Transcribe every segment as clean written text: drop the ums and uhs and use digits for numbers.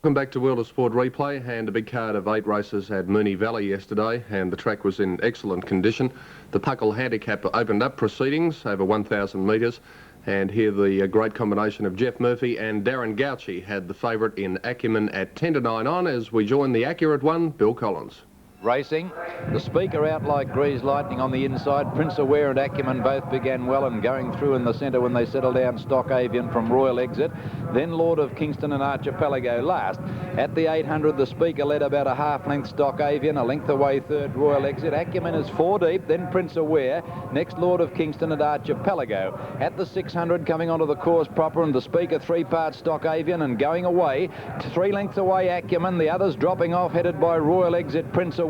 Welcome back to World of Sport Replay, and a big card of 8 races at Moonee Valley yesterday, and the track was in excellent condition. The Puckle Handicap opened up proceedings over 1,000 metres, and here the great combination of Jeff Murphy and Darren Gauci had the favourite in Acumen at 10-9 on, as we join the accurate one, Bill Collins. Racing, the Speaker out like greased lightning on the inside. Prince Aware and Acumen both began well and going through in the centre when they settled down. Stock Avian from Royal Exit, then Lord of Kingston and Archipelago last. At the 800, the Speaker led about a half-length. Stock Avian, a length away third, Royal Exit. Acumen is 4 deep, then Prince Aware, next Lord of Kingston and Archipelago. At the 600, coming onto the course proper, and the Speaker 3 parts Stock Avian, and going away, 3 lengths away Acumen, the others dropping off, headed by Royal Exit, Prince Aware,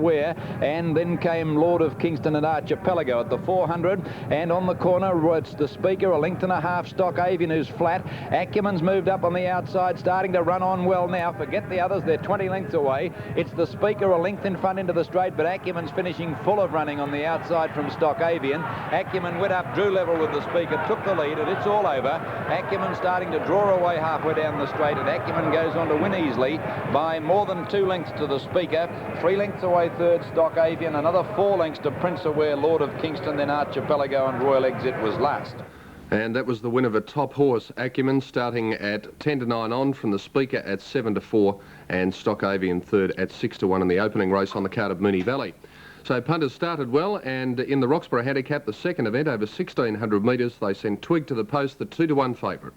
and then came Lord of Kingston and Archipelago at the 400, and on the corner it's the Speaker, a length and a half, Stock Avian, who's flat. Acumen's moved up on the outside, starting to run on well now. Forget the others, they're 20 lengths away. It's the Speaker a length in front into the straight, but Acumen's finishing full of running on the outside from Stock Avian. Acumen went up, drew level with the Speaker, took the lead, and it's all over. Acumen starting to draw away halfway down the straight, and Acumen goes on to win easily by more than 2 lengths to the Speaker. 3 lengths away third, Stock Avian, another 4 lengths to Prince Aware, Lord of Kingston, then Archipelago, and Royal Exit was last. And that was the win of a top horse, Acumen, starting at 10-9 on from the Speaker at 7-4, and Stock Avian third at 6-1 in the opening race on the card of Moonee Valley. So punters started well, and in the Roxburgh Handicap, the second event over 1,600 metres, they sent Twig to the post, the 2-1 favourite.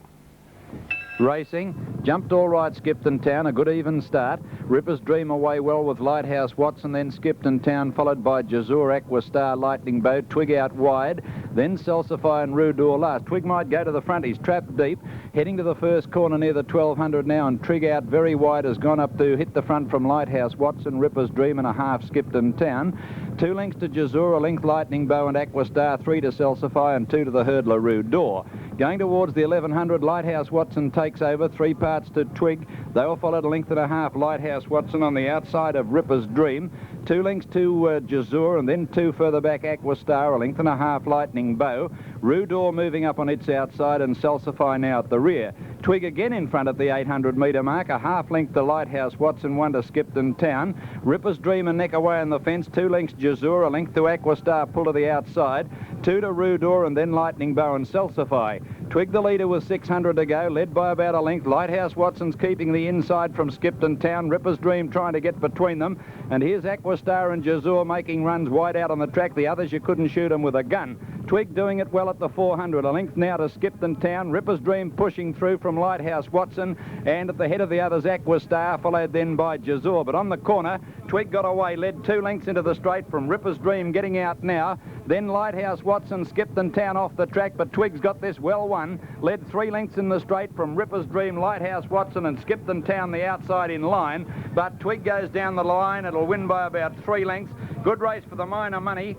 Racing, jumped all right, Skipton Town, a good even start. Ripper's Dream away well with Lighthouse Watson, then Skipton Town, followed by Jazur, Aquastar, Lightning Bow, Twig out wide, then Salsify and Rue d'Or last. Twig might go to the front, he's trapped deep, heading to the first corner near the 1,200 now, and Trig out very wide has gone up to hit the front from Lighthouse Watson, Ripper's Dream and a half, Skipton Town. 2 lengths to Jazur, a length Lightning Bow and Aquastar, 3 to Salsify and 2 to the hurdler Rue d'Or. Going towards the 1,100, Lighthouse Watson takes over, 3 parts to Twig. They were followed a length and a half, Lighthouse Watson on the outside of Ripper's Dream. 2 lengths to Jazur, and then 2 further back, Aquastar, a length and a half, Lightning Bow. Rue d'Or moving up on its outside, and Salsify now at the rear. Twig again in front at the 800-metre mark, a half length to Lighthouse Watson, 1 to Skipton Town. Ripper's Dream a neck away on the fence, 2 lengths Jazur, a length to Aquastar, pull to the outside, 2 to Rue d'Or, and then Lightning Bow and Salsify. Twig the leader with 600 to go, led by about a length. Lighthouse Watson's keeping the inside from Skipton Town. Ripper's Dream trying to get between them. And here's Aquastar and Jazur making runs wide out on the track. The others, you couldn't shoot them with a gun. Twig doing it well at the 400. A length now to Skipton Town. Ripper's Dream pushing through from Lighthouse Watson. And at the head of the others, Aquastar, followed then by Jazur. But on the corner, Twig got away, led 2 lengths into the straight from Ripper's Dream getting out now. Then Lighthouse Watson, Skipton Town off the track, but Twig's got this well won. Led 3 lengths in the straight from Ripper's Dream, Lighthouse Watson and Skipton Town the outside in line. But Twig goes down the line. It'll win by about 3 lengths. Good race for the minor money.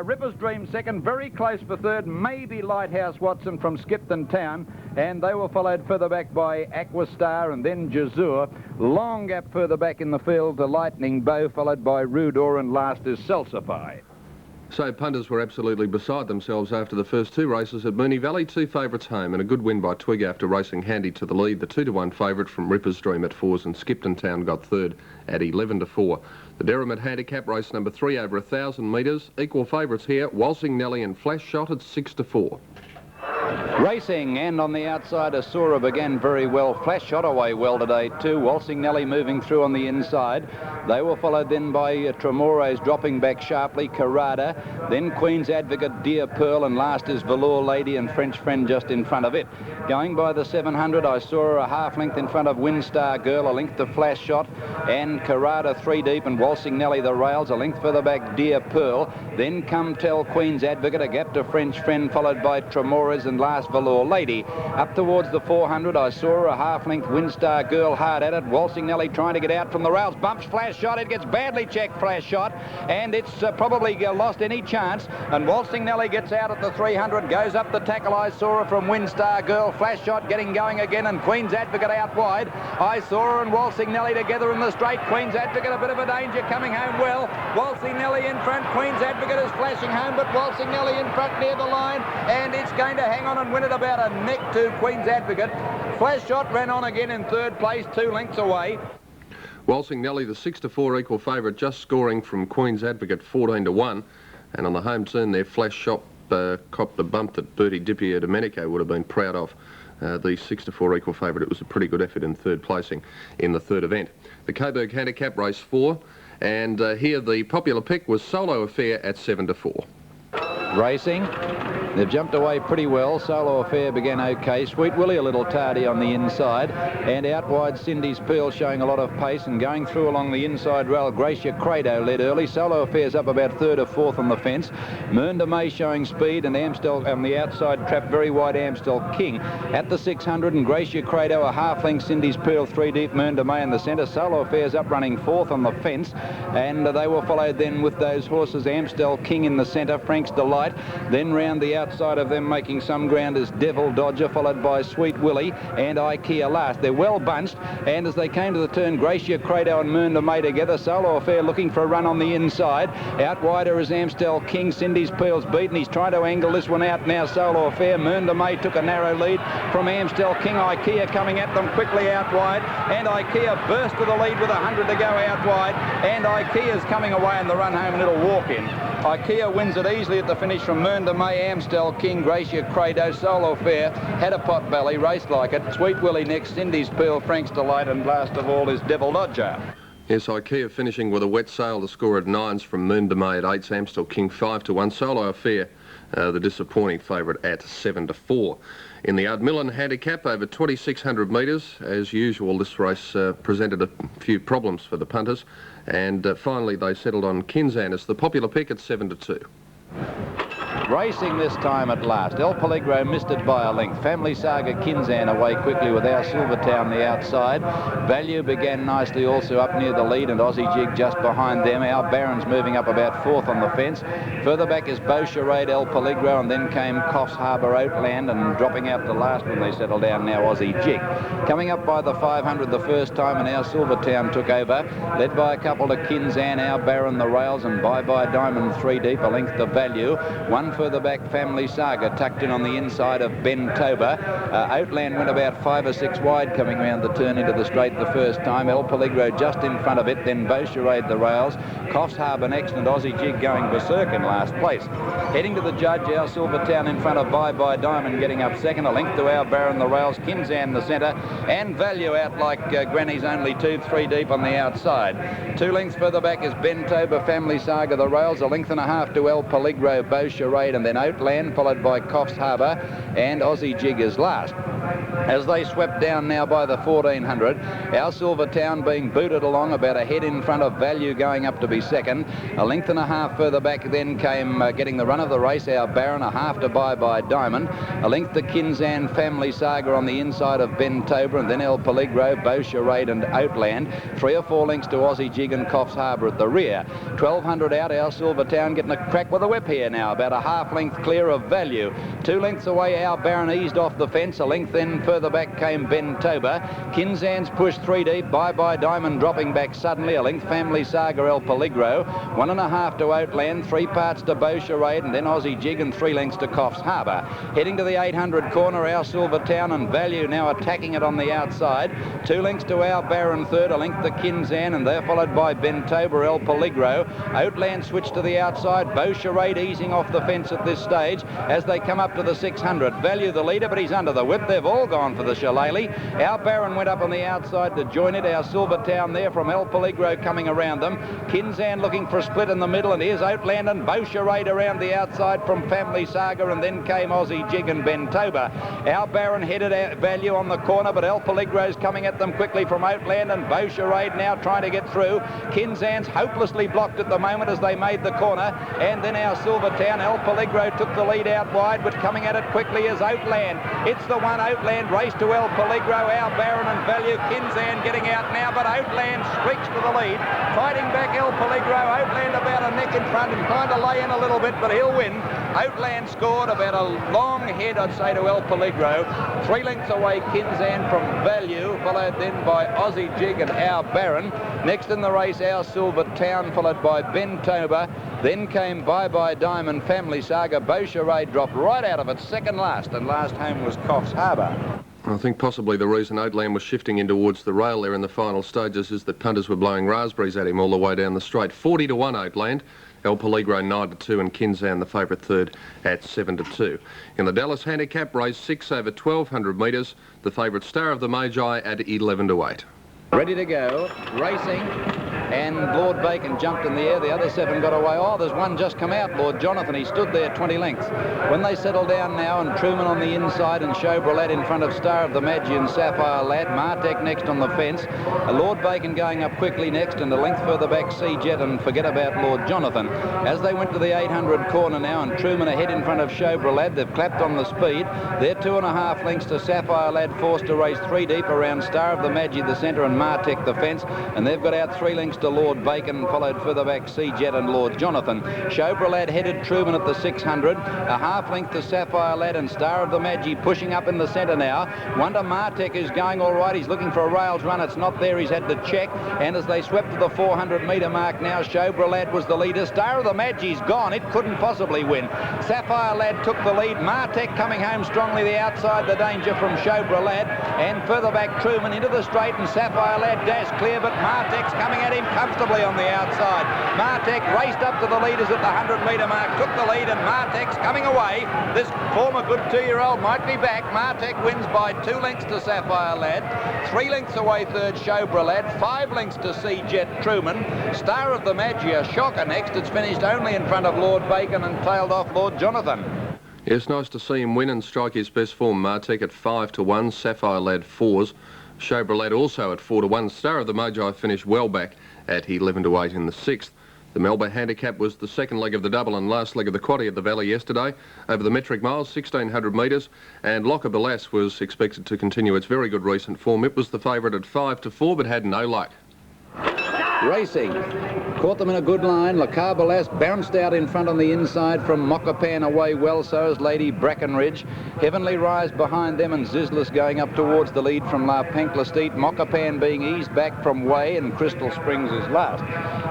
Ripper's Dream second, very close for third, maybe Lighthouse Watson from Skipton Town. And they were followed further back by Aquastar and then Jazur. Long gap further back in the field to Lightning Bow, followed by Rue d'Or, and last is Salsify. So punters were absolutely beside themselves after the first 2 races at Moonee Valley. 2 favourites home, and a good win by Twig after racing handy to the lead. The 2-1 favourite from Ripper's Dream at 4s, and Skipton Town got third at 11-4. The Derrimut Handicap, race number 3 over 1,000 metres. Equal favourites here, Waltzing Nelly and Flash Shot at 6-4. Racing, and on the outside, Asura began very well. Flash Shot away well today too. Waltzing Nelly moving through on the inside. They were followed then by Tremores dropping back sharply, Carrada, then Queen's Advocate, Dear Pearl, and last is Velour Lady and French Friend just in front of it. Going by the 700, I saw her a half length in front of Windstar Girl, a length to Flash Shot, and Carrada 3 deep, and Waltzing Nelly the rails, a length further back, Dear Pearl. Then Come Tell, Queen's Advocate, a gap to French Friend, followed by Tremores, and last Velour Lady. Up towards the 400, I saw her a half length, Windstar Girl hard at it. Waltzing Nelly trying to get out from the rails, bumps Flash Shot, it gets badly checked, Flash Shot, and it's probably lost any chance, and Waltzing Nelly gets out at the 300, goes up the tackle. I saw her from Windstar Girl, Flash Shot getting going again, and Queen's Advocate out wide. I saw her and Waltzing Nelly together in the straight. Queen's Advocate a bit of a danger, coming home well. Waltzing Nelly in front, Queen's Advocate is flashing home, but Waltzing Nelly in front near the line, and it's going to hang on and win it about a neck to Queen's Advocate. Flash Shot ran on again in third place, 2 lengths away. Waltzing Nelly, the 6-4 equal favourite, just scoring from Queen's Advocate 14-1. And on the home turn there, Flash Shop copped a bump that Bertie Dippier Domenico would have been proud of. The 6-4 equal favourite. It was a pretty good effort in third placing in the third event. The Coburg Handicap, race 4. And here the popular pick was Solo Affair at 7-4. Racing. They've jumped away pretty well. Solo Affair began okay. Sweet Willie a little tardy on the inside. And out wide, Cindy's Pearl showing a lot of pace and going through along the inside rail. Gracia Credo led early. Solo Affair's up about third or fourth on the fence. Mernda May showing speed, and Amstel on the outside trap, very wide Amstel King at the 600, and Gracia Credo a half length. Cindy's Pearl 3 deep. Mernda May in the centre. Solo Affair's up running fourth on the fence, and they were followed then with those horses. Amstel King in the centre, Frank's Delight. Then round the outside of them, making some ground, is Devil Dodger, followed by Sweet Willie and Ikea last. They're well bunched, and as they came to the turn, Gracia Credo and Mernda May together. Solo Affair looking for a run on the inside. Out wider is Amstel King. Cindy's Pearl's beaten. He's trying to angle this one out now, Solo Affair. Mernda May took a narrow lead from Amstel King. Ikea coming at them quickly out wide, and Ikea burst to the lead with 100 to go out wide, and Ikea's coming away in the run home, and it'll walk in. Ikea wins it easily at the finish from Mernda May, Amstel King, Gracia Credo. Solo Affair had a pot belly, raced like it. Sweet Willie next, Cindy's Pearl, Frank's Delight, and last of all is Devil Dodger. Yes, Ikea finishing with a wet sail. The score at 9s from Mernda May at 8s. Amstel King 5-1. Solo Affair, the disappointing favourite at 7-4. In the Ardmillan Handicap, over 2,600 metres. As usual, this race presented a few problems for the punters. And finally, they settled on Kinzanis, the popular pick, at 7-2. Racing this time at last. El Peligro missed it by a length. Family Saga Kinzan away quickly with our Silvertown the outside. Value began nicely also up near the lead, and Aussie Jig just behind them. Our Barons moving up about fourth on the fence. Further back is Beau Charade, El Peligro, and then came Coffs Harbour Outland, and dropping out the last when they settled down now Aussie Jig. Coming up by the 500 the first time, and our Silvertown took over, led by a couple to Kinzan, Our Baron, the rails, and Bye Bye Diamond 3 deep, a length to Value. One further back, Family Saga tucked in on the inside of Ben Toba. Outland went about 5 or 6 wide coming round the turn into the straight the first time. El Peligro just in front of it, then Beau Charade the rails. Coffs Harbour next, and Aussie Jig going berserk in last place. Heading to the judge, our Silvertown in front of Bye Bye Diamond getting up second. A length to Our Baron the rails, Kinzan the centre, and Value out like Granny's only 2-3 deep on the outside. 2 lengths further back is Ben Toba, Family Saga the rails. A length and a half to El Peligro, Beau Charade, and then Outland, followed by Coffs Harbour, and Aussie Jig is last. As they swept down now by the 1400, our Silvertown being booted along about a head in front of Value going up to be second. A length and a half further back then came getting the run of the race, Our Baron, a half to Bye Bye Diamond. A length to Kinzan, Family Saga on the inside of Ben Toba, and then El Peligro, Beau Charade and Outland. 3 or 4 lengths to Aussie Jig and Coffs Harbour at the rear. 1200 out, our Silvertown getting a crack with a whip here now, about a half length clear of Value. 2 lengths away, Our Baron eased off the fence. A length then further back came Ben Toba. Kinzan's pushed 3 deep. Bye Bye Diamond dropping back suddenly. A length Family Saga, El Peligro. 1.5 to Outland. 3 parts to Beau Charade, and then Aussie Jig, and 3 lengths to Coffs Harbour. Heading to the 800 corner, our Silvertown and Value now attacking it on the outside. 2 lengths to Our Baron third. A length to Kinzan, and they're followed by Ben Toba, El Peligro. Outland switched to the outside. Beau Charade easing off the fence at this stage as they come up to the 600. Value the leader, but he's under the whip. They've all gone for the shillelagh. Our Baron went up on the outside to join it. Our Silvertown there from El Peligro coming around them. Kinzan looking for a split in the middle, and here's Outland and Beau Charade around the outside from Family Saga, and then came Aussie Jig and Ben Toba. Our Baron headed out Value on the corner, but El Peligro's coming at them quickly from Outland, and Beau Charade now trying to get through. Kinzan's hopelessly blocked at the moment as they made the corner, and then our Silvertown, El Peligro took the lead out wide, but coming at it quickly is Outland. It's the one Outland race to El Peligro, Our Baron and Value. Kinzan getting out now, but Outland streaks to the lead. Fighting back El Peligro. Outland about a neck in front and kind of lay in a little bit, but he'll win. Outland scored about a long head, I'd say, to El Peligro. 3 lengths away, Kinzan from Value, followed then by Aussie Jig and Our Baron. Next in the race, our Silvertown, followed by Ben Toba. Then came Bye Bye Diamond, Family Saga. Beau Charade dropped right out of it, second last, and last home was Coffs Harbour. I think possibly the reason Oatland was shifting in towards the rail there in the final stages is that punters were blowing raspberries at him all the way down the straight. 40 to 1 Oatland. El Peligro 9 to 2 and Kinzan the favourite third at 7 to 2. In the Dallas Handicap, race 6 over 1,200 metres, the favourite Star of the Magi at 11 to 8. Ready to go, racing, and Lord Bacon jumped in the air. The other 7 got away. Oh, there's one just come out, Lord Jonathan. He stood there 20 lengths. When they settle down now, and Truman on the inside and Showbrelad in front of Star of the Magi and Sapphire Lad, Martek next on the fence, Lord Bacon going up quickly next, and a length further back Sea Jet, and forget about Lord Jonathan. As they went to the 800 corner now, and Truman ahead in front of Showbrelad, they've clapped on the speed. They're 2.5 lengths to Sapphire Lad, forced to race 3 deep around Star of the Magi, the centre, and Martek the fence, and they've got out 3 lengths to Lord Bacon, followed further back Sea Jet and Lord Jonathan. Showbrelad headed Truman at the 600, a half length to Sapphire Lad, and Star of the Magi pushing up in the centre now. Wonder Martek is going all right. He's looking for a rails run. It's not there. He's had to check, and as they swept to the 400-metre mark now, Showbrelad was the leader. Star of the Magi's gone. It couldn't possibly win. Sapphire Lad took the lead. Martek coming home strongly the outside, the danger from Showbrelad, and further back Truman into the straight, and Sapphire Lad dashed clear, but Martek's coming at him comfortably on the outside. Martek raced up to the leaders at the 100-metre mark, took the lead, and Martek's coming away. This former good 2-year-old might be back. Martek wins by 2 lengths to Sapphire Lad, 3 lengths away third Showbrelad, 5 lengths to Sea Jet Truman. Star of the Magi, a shocker next. It's finished only in front of Lord Bacon and tailed off Lord Jonathan. It's nice to see him win and strike his best form. Martek at 5 to 1, Sapphire Lad 4s. Showbrelad also at 4 to 1. Star of the Magi finished well back at 11 to 8 in the 6th. The Melbourne Handicap was the second leg of the double and last leg of the quaddie at the Valley yesterday over the metric miles, 1,600 metres, and Locker Balas was expected to continue its very good recent form. It was the favourite at 5 to 4 but had no luck. Racing, caught them in a good line. Lacarbalas bounced out in front on the inside from Mockapan away well, so is Lady Brackenridge. Heavenly Rise behind them, and Zizlis going up towards the lead from La Panklesteet. Mockapan being eased back from Way, and Crystal Springs is last.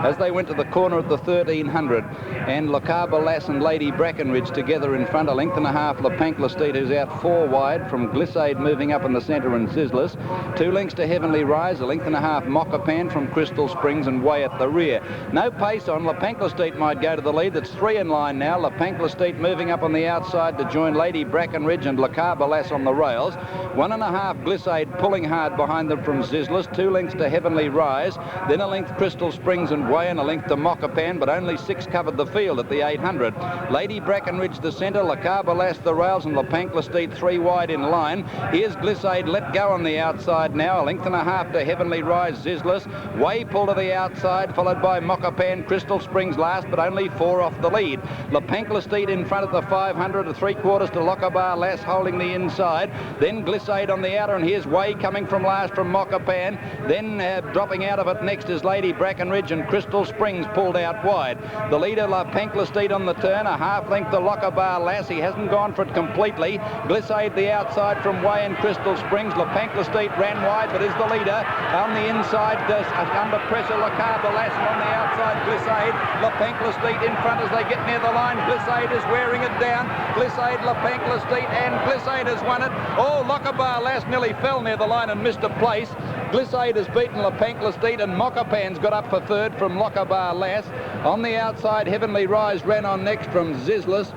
As they went to the corner at the 1,300, and Lacarbalas and Lady Brackenridge together in front, a length and a half La Panklesteet, who's out 4 wide from Glissade moving up in the centre, and Zizlis. 2 lengths to Heavenly Rise, a length and a half Mockapan from Crystal Springs, and Way at the rear. No pace on. La Panklesteet might go to the lead. That's 3 in line now. La Panklesteet moving up on the outside to join Lady Brackenridge and Lacarbalas on the rails. 1.5 Glissade pulling hard behind them from Zizlis. 2 lengths to Heavenly Rise. Then a length Crystal Springs and Way, and a length to Mockapan, but only 6 covered the field at the 800. Lady Brackenridge the centre, Lacarbalas the rails, and La Panklesteet 3 wide in line. Here's Glissade let go on the outside now. A length and a half to Heavenly Rise, Zizlis. Way pull to the outside, followed by Mockapan. Crystal Springs last, but only 4 off the lead. La Panklesteet in front of the 500, 3/4 to Lochabar Lass holding the inside. Then Glissade on the outer, and here's Way coming from last from Mockapan. Then dropping out of it next is Lady Brackenridge, and Crystal Springs pulled out wide. The leader, La Panklesteet on the turn, a half length to Lochabar Lass. He hasn't gone for it completely. Glissade the outside from Way and Crystal Springs. La Panklesteet ran wide, but is the leader. On the inside, under pressure, Lacarbalas, and on the outside, Glissade. La Panklesteet in front as they get near the line. Glissade is wearing it down. Glissade, La Panklesteet, and Glissade has won it. Oh, Lochabar Lass nearly fell near the line and missed a place. Glissade has beaten La Panklesteet, and Mockapan's got up for third from Lochabar Lass. On the outside, Heavenly Rise ran on next from Zizlis.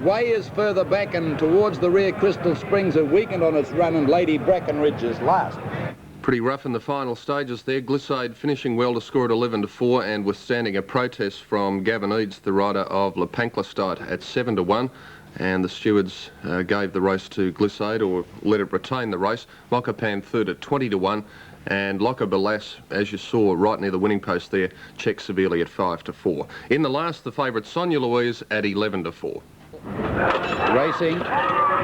Way is further back, and towards the rear, Crystal Springs are weakened on its run, and Lady Brackenridge is last. Pretty rough in the final stages there. Glissade finishing well to score at 11 to 4 and withstanding a protest from Gavin Eads, the rider of La Panklesteet, at 7 to 1. And the stewards gave the race to Glissade, or let it retain the race. Mockapan third at 20 to 1. And Lochabar, as you saw right near the winning post there, checked severely at 5 to 4. In the last, the favourite Sonia Louise at 11 to 4. Racing,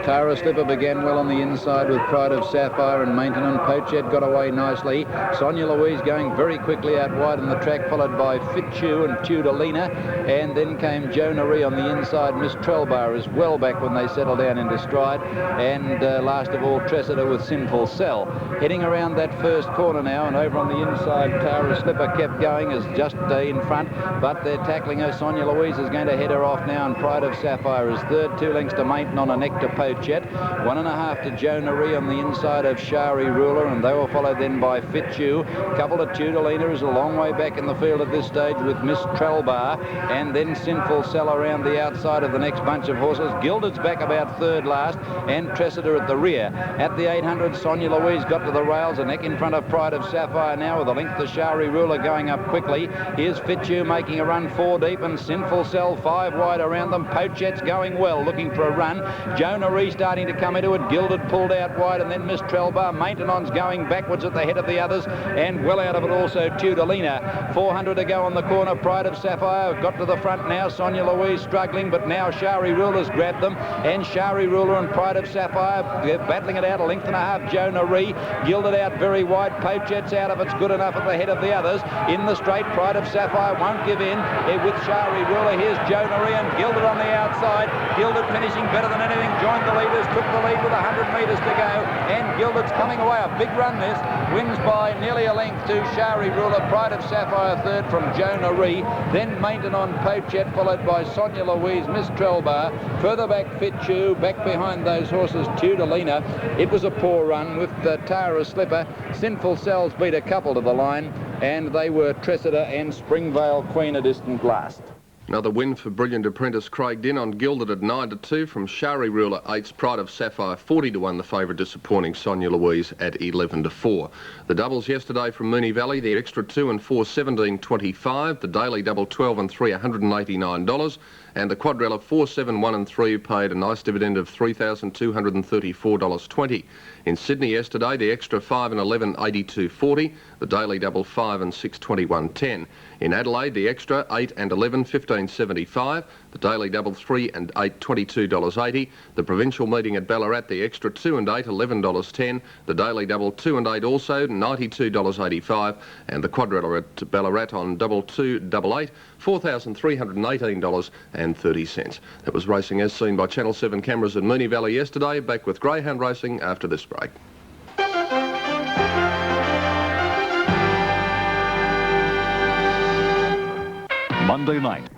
Tara Slipper began well on the inside with Pride of Sapphire and Maintenance. Pochet got away nicely. Sonia Louise going very quickly out wide on the track, followed by Fitchew and Tudorlina, and then came Jonah Ree on the inside. Miss Trellbar is well back when they settle down into stride, and last of all Tressida with Sinful Cell. Heading around that first corner now, and over on the inside Tara Slipper kept going, is just in front, but they're tackling her. Sonia Louise is going to head her off now, and Pride of Sapphire is third. third, 2 lengths to Maintenon and Nectar Pochette. 1.5 to Jonaree on the inside of Shari Ruler, and they were followed then by Fitzhugh. Couple of Tudolina is a long way back in the field at this stage with Miss Trelbar, and then Sinful Cell around the outside of the next bunch of horses. Gilded's back about third last, and Tressida at the rear. At the 800, Sonia Louise got to the rails, a neck in front of Pride of Sapphire now, with a length to Shari Ruler going up quickly. Here's Fitzhugh making a run 4 deep, and Sinful Cell 5 wide around them. Pochette's going well, looking for a run. Jonaree starting to come into it. Gilded pulled out wide, and then Miss Trelbar. Maintenon's going backwards at the head of the others, and well out of it also Tudolina. 400 to go on the corner. Pride of Sapphire got to the front now. Sonia Louise struggling, but now Shari Ruler's grabbed them, and Shari Ruler and Pride of Sapphire battling it out, a length and a half. Jonaree Gilded out very wide. Pochette's out of it's good enough at the head of the others. In the straight, Pride of Sapphire won't give in with Shari Ruler. Here's Jonaree and Gilded on the outside. Gilded finishing better than anything. Joined the leaders, took the lead with 100 metres to go, and Gilded's coming away. A big run this. Wins by nearly a length to Shari Ruler. Pride of Sapphire third from Jonaree. Then Maintenon Pochette, followed by Sonia Louise, Miss Trelbar. Further back Fitzhugh, back behind those horses Tudolina. It was a poor run with Tara Slipper. Sinful Cells beat a couple to the line, and they were Tressida and Springvale Queen a distant last. Another win for brilliant apprentice Craig Dinn on Gilded at 9 to 2 from Shari Ruler 8's Pride of Sapphire 40 to 1. The favourite disappointing Sonia Louise at 11 to 4. The doubles yesterday from Moonee Valley, the extra 2 and 4 17.25. The daily double 12 and 3 $189. And the quadrella 4, 7, 1 and 3 paid a nice dividend of $3,234.20. In Sydney yesterday, the extra 5 and 11 82.40. The daily double 5 and 6 21.10. In Adelaide, the extra 8 and 11 15.75. The daily double 3 and 8 $22.80. The provincial meeting at Ballarat, the extra 2 and 8 $11.10. The daily double 2 and 8 also $92.85. And the quadrella at Ballarat on double 2 double 8 $4,318.30. That was racing as seen by Channel 7 cameras at Moonee Valley yesterday. Back with greyhound racing after this break. Monday night.